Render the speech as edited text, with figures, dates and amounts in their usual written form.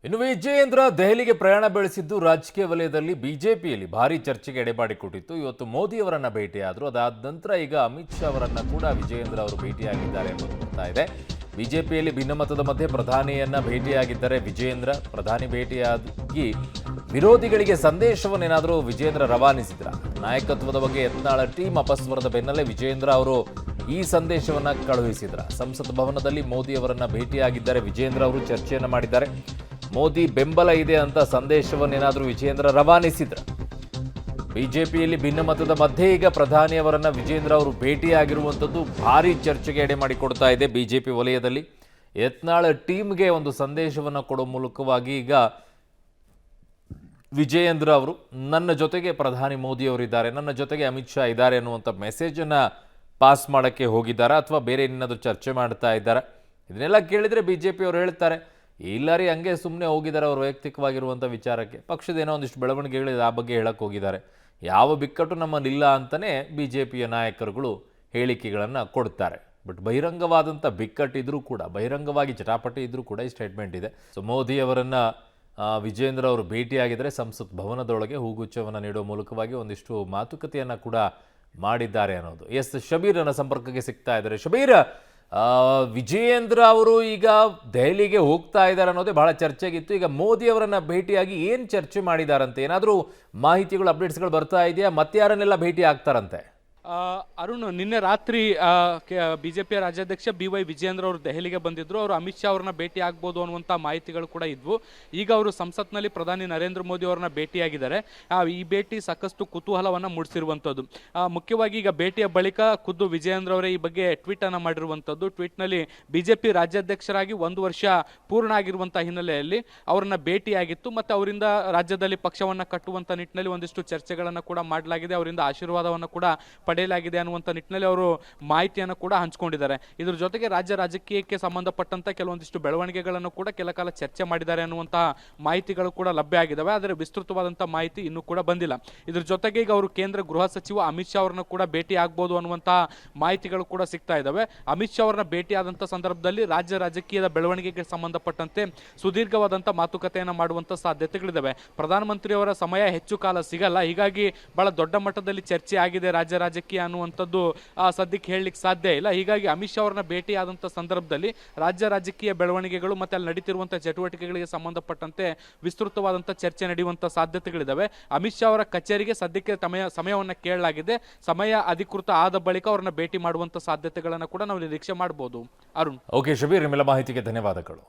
ಇನ್ನು ವಿಜಯೇಂದ್ರ ದೆಹಲಿಗೆ ಪ್ರಯಾಣ ಬೆಳೆಸಿದ್ದು ರಾಜಕೀಯ ವಲಯದಲ್ಲಿ ಬಿಜೆಪಿಯಲ್ಲಿ ಭಾರಿ ಚರ್ಚೆಗೆ ಎಡೆಮಾಡಿಕೊಟ್ಟಿತ್ತು. ಇವತ್ತು ಮೋದಿ ಅವರನ್ನ ಭೇಟಿಯಾದರು. ಅದಾದ ನಂತರ ಈಗ ಅಮಿತ್ ಶಾ ಅವರನ್ನ ಕೂಡ ವಿಜಯೇಂದ್ರ ಅವರು ಭೇಟಿಯಾಗಿದ್ದಾರೆ ಎಂಬುದು ಬರ್ತಾ ಇದೆ. ಬಿಜೆಪಿಯಲ್ಲಿ ಭಿನ್ನಮತದ ಮಧ್ಯೆ ಪ್ರಧಾನಿಯನ್ನ ಭೇಟಿಯಾಗಿದ್ದಾರೆ ವಿಜಯೇಂದ್ರ. ಪ್ರಧಾನಿ ಭೇಟಿಯಾಗಿ ವಿರೋಧಿಗಳಿಗೆ ಸಂದೇಶವನ್ನೇನಾದರೂ ವಿಜಯೇಂದ್ರ ರವಾನಿಸಿದ್ರ? ನಾಯಕತ್ವದ ಬಗ್ಗೆ ಯತ್ನಾಳ ಟೀಮ್ ಅಪಸ್ವರದ ಬೆನ್ನಲ್ಲೇ ವಿಜಯೇಂದ್ರ ಅವರು ಈ ಸಂದೇಶವನ್ನ ಕಳುಹಿಸಿದ್ರ? ಸಂಸತ್ ಭವನದಲ್ಲಿ ಮೋದಿ ಅವರನ್ನ ಭೇಟಿಯಾಗಿದ್ದಾರೆ ವಿಜಯೇಂದ್ರ ಅವರು, ಚರ್ಚೆಯನ್ನ ಮಾಡಿದ್ದಾರೆ. ಮೋದಿ ಬೆಂಬಲ ಇದೆ ಅಂತ ಸಂದೇಶವನ್ನೇನಾದರೂ ವಿಜಯೇಂದ್ರ ರವಾನಿಸಿದ್ರ? ಬಿಜೆಪಿಯಲ್ಲಿ ಭಿನ್ನಮತದ ಮಧ್ಯೆ ಈಗ ಪ್ರಧಾನಿಯವರನ್ನ ವಿಜಯೇಂದ್ರ ಅವರು ಭೇಟಿಯಾಗಿರುವಂಥದ್ದು ಭಾರಿ ಚರ್ಚೆಗೆ ಎಡೆ ಮಾಡಿಕೊಡ್ತಾ ಇದೆ ಬಿಜೆಪಿ ವಲಯದಲ್ಲಿ. ಯತ್ನಾಳ ಟೀಮ್ಗೆ ಒಂದು ಸಂದೇಶವನ್ನು ಕೊಡೋ ಮೂಲಕವಾಗಿ ಈಗ ವಿಜಯೇಂದ್ರ ಅವರು ನನ್ನ ಜೊತೆಗೆ ಪ್ರಧಾನಿ ಮೋದಿ ಅವರಿದ್ದಾರೆ, ನನ್ನ ಜೊತೆಗೆ ಅಮಿತ್ ಶಾ ಇದ್ದಾರೆ ಅನ್ನುವಂಥ ಮೆಸೇಜನ್ನು ಪಾಸ್ ಮಾಡೋಕ್ಕೆ ಹೋಗಿದ್ದಾರೆ ಅಥವಾ ಬೇರೆ ಏನಾದರೂ ಚರ್ಚೆ ಮಾಡ್ತಾ ಇದ್ದಾರೆ? ಇದನ್ನೆಲ್ಲ ಕೇಳಿದರೆ ಬಿಜೆಪಿ ಅವರು ಹೇಳ್ತಾರೆ ಇಲ್ಲ ರೀ, ಹಂಗೆ ಸುಮ್ಮನೆ ಹೋಗಿದ್ದಾರೆ ಅವರು ವೈಯಕ್ತಿಕವಾಗಿರುವಂಥ ವಿಚಾರಕ್ಕೆ. ಪಕ್ಷದ ಏನೋ ಒಂದಿಷ್ಟು ಬೆಳವಣಿಗೆಗಳಿದೆ, ಆ ಬಗ್ಗೆ ಹೇಳಕ್ಕೆ ಹೋಗಿದ್ದಾರೆ. ಯಾವ ಬಿಕ್ಕಟ್ಟು ನಮ್ಮಲ್ಲಿಲ್ಲ ಅಂತಲೇ ಬಿ ಜೆ ಪಿಯ ನಾಯಕರುಗಳು ಹೇಳಿಕೆಗಳನ್ನು ಕೊಡ್ತಾರೆ. ಬಟ್ ಬಹಿರಂಗವಾದಂಥ ಬಿಕ್ಕಟ್ಟಿದ್ರೂ ಕೂಡ, ಬಹಿರಂಗವಾಗಿ ಜಟಾಪಟಿ ಇದ್ರೂ ಕೂಡ ಈ ಸ್ಟೇಟ್ಮೆಂಟ್ ಇದೆ. ಸೊ ಮೋದಿ ಅವರನ್ನು ವಿಜಯೇಂದ್ರ ಅವರು ಭೇಟಿಯಾಗಿದ್ದರೆ ಸಂಸತ್ ಭವನದೊಳಗೆ ಹೂಗುಚ್ಛವನ್ನು ನೀಡುವ ಮೂಲಕವಾಗಿ ಒಂದಿಷ್ಟು ಮಾತುಕತೆಯನ್ನು ಕೂಡ ಮಾಡಿದ್ದಾರೆ ಅನ್ನೋದು. ಎಸ್, ಶಬೀರ್ ನನ್ನ ಸಂಪರ್ಕಕ್ಕೆ ಸಿಗ್ತಾ ಇದ್ದಾರೆ. ಶಬೀರ್, ವಿಜಯೇಂದ್ರ ಅವರು ಈಗ ದೆಹಲಿಗೆ ಹೋಗ್ತಾ ಇದ್ದಾರೆ ಅನ್ನೋದೇ ಬಹಳ ಚರ್ಚೆಗಿತ್ತು. ಈಗ ಮೋದಿ ಅವರನ್ನ ಭೇಟಿಯಾಗಿ ಏನು ಚರ್ಚೆ ಮಾಡಿದಾರಂತೆ? ಏನಾದರೂ ಮಾಹಿತಿಗಳು, ಅಪ್ಡೇಟ್ಸ್ಗಳು ಬರ್ತಾ ಇದೆಯಾ? ಮತ್ತೆ ಯಾರನ್ನೆಲ್ಲ ಭೇಟಿ ಆಗ್ತಾರಂತೆ? ಅರುಣ್, ನಿನ್ನೆ ರಾತ್ರಿ ಬಿಜೆಪಿಯ ರಾಜ್ಯಾಧ್ಯಕ್ಷ BY ವಿಜಯೇಂದ್ರ ಅವರು ದೆಹಲಿಗೆ ಬಂದಿದ್ರು. ಅವರು ಅಮಿತ್ ಶಾ ಅವರನ್ನ ಭೇಟಿ ಆಗ್ಬೋದು ಅನ್ನುವಂಥ ಮಾಹಿತಿಗಳು ಕೂಡ ಇದ್ವು. ಈಗ ಅವರು ಸಂಸತ್ನಲ್ಲಿ ಪ್ರಧಾನಿ ನರೇಂದ್ರ ಮೋದಿ ಅವರನ್ನ ಭೇಟಿಯಾಗಿದ್ದಾರೆ. ಈ ಭೇಟಿ ಸಾಕಷ್ಟು ಕುತೂಹಲವನ್ನು ಮೂಡಿಸಿರುವಂಥದ್ದು. ಮುಖ್ಯವಾಗಿ ಈಗ ಭೇಟಿಯ ಬಳಿಕ ಖುದ್ದು ವಿಜಯೇಂದ್ರ ಅವರೇ ಈ ಬಗ್ಗೆ ಟ್ವೀಟ್ ಅನ್ನು ಮಾಡಿರುವಂಥದ್ದು. ಟ್ವೀಟ್ನಲ್ಲಿ ಬಿಜೆಪಿ ರಾಜ್ಯಾಧ್ಯಕ್ಷರಾಗಿ 1 ವರ್ಷ ಪೂರ್ಣ ಆಗಿರುವಂಥ ಹಿನ್ನೆಲೆಯಲ್ಲಿ ಅವರನ್ನ ಭೇಟಿಯಾಗಿತ್ತು ಮತ್ತು ಅವರಿಂದ ರಾಜ್ಯದಲ್ಲಿ ಪಕ್ಷವನ್ನು ಕಟ್ಟುವಂಥ ನಿಟ್ಟಿನಲ್ಲಿ ಒಂದಿಷ್ಟು ಚರ್ಚೆಗಳನ್ನು ಕೂಡ ಮಾಡಲಾಗಿದೆ. ಅವರಿಂದ ಆಶೀರ್ವಾದವನ್ನು ಕೂಡ ಪಡೆಯಲಾಗಿದೆ ಅನ್ನುವಂಥ ನಿಟ್ಟಿನಲ್ಲಿ ಅವರು ಮಾಹಿತಿಯನ್ನು ಕೂಡ ಹಂಚಿಕೊಂಡಿದ್ದಾರೆ. ಇದ್ರ ಜೊತೆಗೆ ರಾಜ್ಯ ರಾಜಕೀಯಕ್ಕೆ ಸಂಬಂಧಪಟ್ಟಂತ ಕೆಲವೊಂದಿಷ್ಟು ಬೆಳವಣಿಗೆಗಳನ್ನು ಕೂಡ ಕೆಲ ಕಾಲ ಚರ್ಚೆ ಮಾಡಿದ್ದಾರೆ ಅನ್ನುವಂತಹ ಮಾಹಿತಿಗಳು ಕೂಡ ಲಭ್ಯ ಆಗಿದ್ದಾವೆ. ಆದರೆ ವಿಸ್ತೃತವಾದಂಥ ಮಾಹಿತಿ ಇನ್ನೂ ಕೂಡ ಬಂದಿಲ್ಲ. ಇದ್ರ ಜೊತೆಗೆ ಈಗ ಅವರು ಕೇಂದ್ರ ಗೃಹ ಸಚಿವ ಅಮಿತ್ ಶಾ ಅವರನ್ನು ಕೂಡ ಭೇಟಿ ಆಗ್ಬೋದು ಅನ್ನುವಂತಹ ಮಾಹಿತಿಗಳು ಕೂಡ ಸಿಗ್ತಾ ಇದ್ದಾವೆ. ಅಮಿತ್ ಶಾ ಅವರನ್ನ ಭೇಟಿ ಆದಂಥ ಸಂದರ್ಭದಲ್ಲಿ ರಾಜ್ಯ ರಾಜಕೀಯದ ಬೆಳವಣಿಗೆಗೆ ಸಂಬಂಧಪಟ್ಟಂತೆ ಸುದೀರ್ಘವಾದಂಥ ಮಾತುಕತೆಯನ್ನು ಮಾಡುವಂಥ ಸಾಧ್ಯತೆಗಳಿದ್ದಾವೆ. ಪ್ರಧಾನಮಂತ್ರಿಯವರ ಸಮಯ ಹೆಚ್ಚು ಕಾಲ ಸಿಗಲ್ಲ, ಹೀಗಾಗಿ ಬಹಳ ದೊಡ್ಡ ಮಟ್ಟದಲ್ಲಿ ಚರ್ಚೆ ಆಗಿದೆ ರಾಜ್ಯ ರಾಜಕೀಯ ಅನ್ನುವಂಥದ್ದು ಸದ್ಯಕ್ಕೆ ಹೇಳಲಿಕ್ಕೆ ಸಾಧ್ಯ ಇಲ್ಲ. ಹೀಗಾಗಿ ಅಮಿತ್ ಶಾ ಅವರನ್ನ ಭೇಟಿ ಆದಂಥ ಸಂದರ್ಭದಲ್ಲಿ ರಾಜ್ಯ ರಾಜಕೀಯ ಬೆಳವಣಿಗೆಗಳು ಮತ್ತು ಅಲ್ಲಿ ನಡೀತಿರುವಂಥ ಚಟುವಟಿಕೆಗಳಿಗೆ ಸಂಬಂಧಪಟ್ಟಂತೆ ವಿಸ್ತೃತವಾದಂಥ ಚರ್ಚೆ ನಡೆಯುವಂಥ ಸಾಧ್ಯತೆಗಳಿದ್ದಾವೆ. ಅಮಿತ್ ಶಾ ಅವರ ಕಚೇರಿಗೆ ಸದ್ಯಕ್ಕೆ ಸಮಯವನ್ನು ಕೇಳಲಾಗಿದೆ. ಸಮಯ ಅಧಿಕೃತ ಆದ ಬಳಿಕ ಅವರನ್ನ ಭೇಟಿ ಮಾಡುವಂಥ ಸಾಧ್ಯತೆಗಳನ್ನು ಕೂಡ ನಾವು ನಿರೀಕ್ಷೆ ಮಾಡಬಹುದು. ಅರುಣ್. ಓಕೆ ಶಬೀರ್, ನಿಮ್ಮೆಲ್ಲ ಮಾಹಿತಿಗೆ ಧನ್ಯವಾದಗಳು.